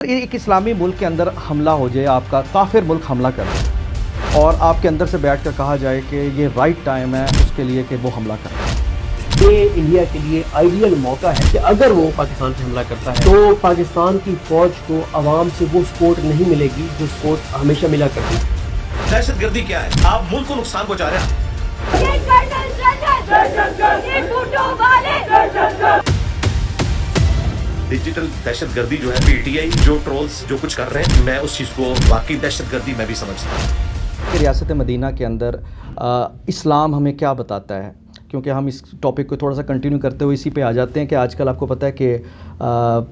ایک اسلامی ملک کے اندر حملہ ہو جائے، آپ کا کافر ملک حملہ کرے اور آپ کے اندر سے بیٹھ کر کہا جائے کہ یہ رائٹ ٹائم ہے اس کے لیے کہ وہ حملہ کرے، یہ انڈیا کے لیے آئیڈیل موقع ہے کہ اگر وہ پاکستان پہ حملہ کرتا ہے تو پاکستان کی فوج کو عوام سے وہ سپورٹ نہیں ملے گی جو سپورٹ ہمیشہ ملا کرتی ہے۔ دہشت گردی کیا ہے؟ آپ ملک کو نقصان پہنچا رہے ہیں۔ ڈیجیٹل دہشت گردی جو ہے، پی ٹی آئی جو ٹرولز جو کچھ کر رہے ہیں، میں اس چیز کو واقعی دہشت گردی میں بھی سمجھتا ہوں۔ ریاست مدینہ کے اندر اسلام ہمیں کیا بتاتا ہے، کیونکہ ہم اس ٹاپک کو تھوڑا سا کنٹینیو کرتے ہوئے اسی پہ آ جاتے ہیں کہ آج کل آپ کو پتہ ہے کہ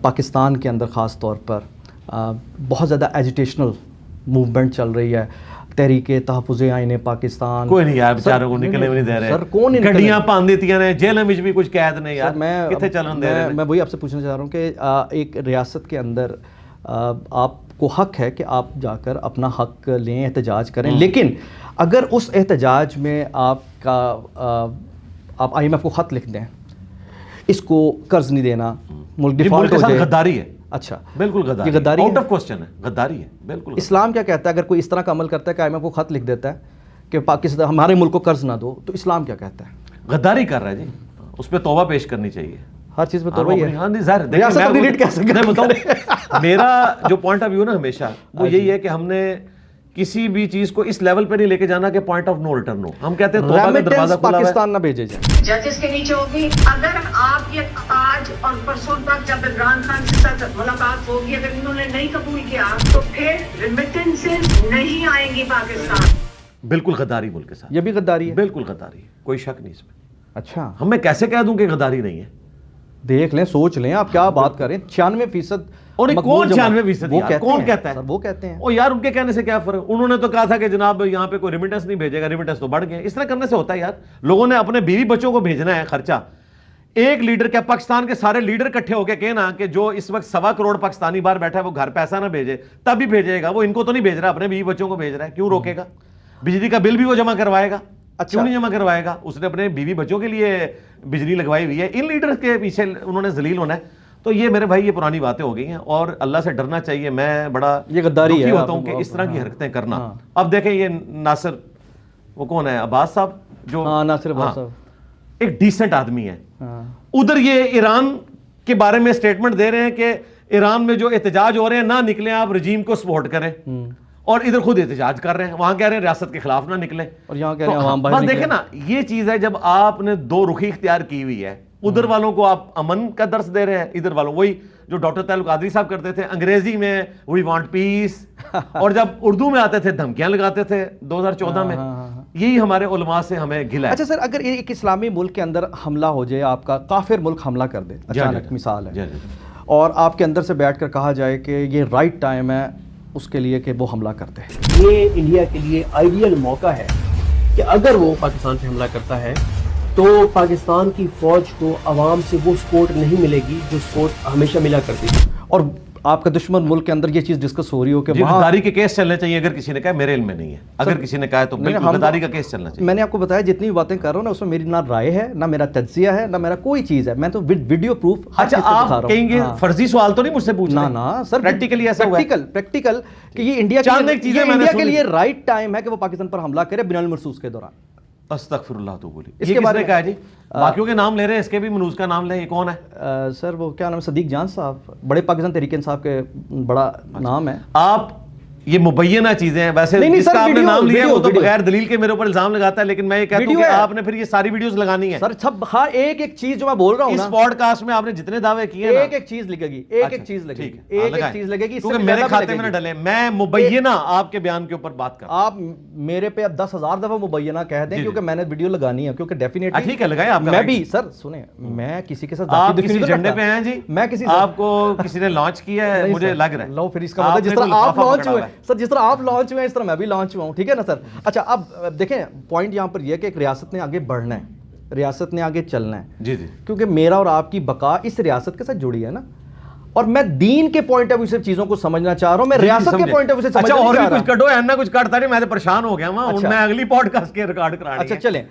پاکستان کے اندر خاص طور پر بہت زیادہ ایجیٹیشنل موومنٹ چل رہی ہے، تحریک تحفظ آئین پاکستان۔ کوئی نہیں یار بیچاروں کو نکلنے بھی نہیں دے رہے، سر کون نہیں گڈیاں پان دیتیاں نے، جیل میں بھی کچھ قید نہیں یار، میں کتنے چلن دے رہے ہیں۔ میں وہی آپ سے پوچھنا چاہ رہا ہوں کہ ایک ریاست کے اندر آپ کو حق ہے کہ آپ جا کر اپنا حق لیں، احتجاج کریں، لیکن اگر اس احتجاج میں آپ آئی ایم ایف کو خط لکھ دیں، اس کو قرض نہیں دینا، ملک ڈیفالٹ ہو جائے، غداری ہے۔ اچھا بالکل غداری، یہ غداری آؤٹ ہے؟ آف کوسچن ہے، غداری ہے بالکل۔ اسلام کیا کہتا ہے اگر کوئی اس طرح کا عمل کرتا ہے کہ آئی ایم ایف کو خط لکھ دیتا ہے کہ پاکستان ہمارے ملک کو قرض نہ دو، تو اسلام کیا کہتا ہے؟ غداری کر رہا ہے جی، اس پہ توبہ پیش کرنی چاہیے۔ ہر چیز میں توبہ ہی ہے۔ ہاں ظاہر ہے، ریاست اپنی ریٹ کیسے بتاؤں، میرا جو پوائنٹ آف ویو نا ہمیشہ وہ یہی ہے کہ ہم نے کسی بھی چیز کو اس لیول پہ نہیں لے کے جانا کہ پوائنٹ آف نو ریٹرن ہو۔ ہم کہتے ہیں توبہ کا دروازہ کھلا ہوا ہے، پاکستان نہ بھیجے جائے۔ ججز کے نیچے ہوگی۔ اگر آپ یہ آج اور پرسوں تک جب عمران خان کے ساتھ ملاقات ہوگی، اگر انہوں نے نہیں قبول کیا تو پھر ریمیٹنسز نہیں آئیں گی پاکستان۔ بالکل غداری ملک کے ساتھ، یہ بھی غداری ہے؟ بالکل غداری ہے، کوئی شک نہیں اس میں۔ اچھا ہم میں کیسے کہہ دوں کہ غداری نہیں ہے؟ دیکھ لیں، سوچ لیں، آپ کیا بات کریں، 96% اور کون 96% وہ یار؟ کہتے کون ہیں کہتا ہے؟ سر، وہ کہتے ہیں۔ او یار ان کے کہنے سے کیا فرق؟ انہوں نے تو کہا تھا کہ جناب یہاں پہ کوئی ریمیٹنس نہیں بھیجے گا، ریمیٹنس تو بڑھ گئے۔ اس طرح کرنے سے ہوتا ہے یار، لوگوں نے اپنے بیوی بچوں کو بھیجنا ہے خرچہ۔ ایک لیڈر کیا پاکستان کے سارے لیڈر اکٹھے ہو کے کہنا کہ جو اس وقت 1.25 کروڑ پاکستانی باہر بیٹھا ہے وہ گھر پیسہ نہ بھیجے، تب بھی بھیجے گا۔ وہ ان کو تو نہیں بھیج رہا، اپنے بیوی بچوں کو بھیج رہا ہے، کیوں روکے گا؟ بجلی کا بل بھی وہ جمع کروائے گا، کیوں نہیں جمع کروائے گا؟ اس نے اپنے بیوی بچوں کے لیے بجلی لگوائی ہوئی ہے۔ ان لیڈرز کے پیچھے انہوں نے ذلیل ہونا ہے۔ تو یہ میرے بھائی یہ پرانی باتیں ہو گئی ہیں اور اللہ سے ڈرنا چاہیے۔ میں بڑا یہ غداری دکھی ہے ہوتا ہوں کہ اس طرح کی حرکتیں کرنا۔ اب دیکھیں یہ ناصر، وہ کون ہے، عباس صاحب، جو ناصر عباس صاحب ایک ڈیسنٹ آدمی ہے، ادھر یہ ایران کے بارے میں سٹیٹمنٹ دے رہے ہیں کہ ایران میں جو احتجاج ہو رہے ہیں نہ نکلیں، آپ رجیم کو سپورٹ کریں، اور ادھر خود احتجاج کر رہے ہیں، وہاں کہہ رہے ہیں ریاست کے خلاف نہ نکلیں، اور یہاں کہہ رہے ہیں عوام باہر بس دیکھیں نا، یہ چیز ہے جب آپ نے دو رخی اختیار کی ہوئی ہے۔ ادھر والوں کو آپ امن کا درس دے رہے ہیں، ادھر والوں وہی جو ڈاکٹر تعلق قادری صاحب کرتے تھے انگریزی میں وی وانٹ پیس، اور جب اردو میں آتے تھے دھمکیاں لگاتے تھے 2014 میں۔ یہی ہمارے علماء سے ہمیں گلا ہے۔ اچھا سر، اگر ایک اسلامی ملک کے اندر حملہ ہو جائے، آپ کا کافر ملک حملہ کر دے اچانک، مثال ہے، اور آپ کے اندر سے بیٹھ کر کہا جائے کہ یہ رائٹ ٹائم ہے اس کے لیے کہ وہ حملہ کرتے ہیں، یہ انڈیا کے لیے آئیڈیل موقع ہے کہ اگر وہ پاکستان پہ حملہ کرتا ہے تو پاکستان کی فوج کو عوام سے وہ سپورٹ نہیں ملے گی جو سپورٹ ہمیشہ ملا کرتی ہے۔ اور آپ کا دشمن ملک کے اندر یہ چیز ڈسکس ہو رہی ہو کہ وہاں غداری کے کیس چلنے چاہیے، اگر کسی نے کہا میرے علم میں نہیں ہے، اگر کسی نے کہا تو بالکل غداری کا کیس چلنا چاہیے۔ میں نے آپ کو بتایا جتنی بھی باتیں کر رہا ہوں نا، اس میں میری نہ رائے ہے، نہ میرا تجزیہ ہے، نہ میرا کوئی چیز ہے، میں تو ویڈیو پروف اچھا آپ کہیں گے فرضی سوال تو نہیں مجھ سے پوچھنا؟ نا سر، پریکٹیکلی ایسا ہوا ہے، پریکٹیکل کہ یہ انڈیا کے لیے رائٹ ٹائم ہے کہ وہ پاکستان پر حملہ کرے بنا المرصوص کے دوران۔ استغفر اللہ تو بولی، اس کے بارے میں کہا ہے جی؟ باقیوں کے نام لے رہے ہیں، اس کے بھی منوز کا نام لیں، یہ کون ہے سر؟ وہ کیا نام ہے، صدیق جان صاحب، بڑے پاکستان تحریک انصاف کے بڑا نام ہے۔ آپ یہ مبینہ چیزیں ہیں، ویسے جس کا آپ نے نام لیا وہ تو بغیر دلیل کے میرے اوپر الزام لگاتا ہے، لیکن میں یہ کہتا ہوں کہ آپ نے پھر یہ ساری ویڈیوز لگانی ہے سر۔ سب ہاں، ایک ایک چیز جو میں بول رہا ہوں اس پوڈ کاسٹ میں آپ نے جتنے دعوے کیے ہیں، ایک ایک چیز لگے گی، ایک ایک چیز لگے گی، ایک ایک چیز لگے گی، کیونکہ میرے کھاتے میں نہ ڈلے، میں مبینہ آپ کے بیان کے اوپر بات کروں۔ آپ میرے پہ اب 10,000 دفعہ مبینہ کہہ دیں، کیونکہ میں نے ویڈیو لگانی ہے، کیونکہ ڈیفینیٹلی ٹھیک ہے لگائیں آپ۔ میں بھی سر سنیں، میں کسی کے ساتھ آپ کسی جھنڈے پہ ہیں جی، میں کسی آپ کو کسی نے لانچ کیا ہے، مجھے لگ رہا ہے لو، پھر اس کا مطلب جس طرح آپ لانچ ہوئے سر، جس طرح آپ لانچ ہوئے اس طرح میں بھی لانچ ہوا ہوں، ٹھیک ہے نا سر؟ اچھا اب دیکھیں، پوائنٹ یہاں پر یہ کہ ایک ریاست نے آگے بڑھنا ہے، ریاست نے آگے چلنا ہے، جی جی، کیونکہ میرا اور آپ کی بقا اس ریاست کے ساتھ جڑی ہے نا، اور میں دین کے پوائنٹ آف ویو سے چیزوں کو سمجھنا چاہ رہا ہوں، میں ریاست کے پوائنٹ آف ویو سے سمجھنا چاہ رہا ہوں۔ اچھا اور بھی کچھ کٹو ہے نا، کچھ کٹتا نہیں، میں تو پریشان ہو گیا ہوں، میں اگلی پوڈ کاسٹ کے ریکارڈ کرانے ہیں۔ اچھا چلیں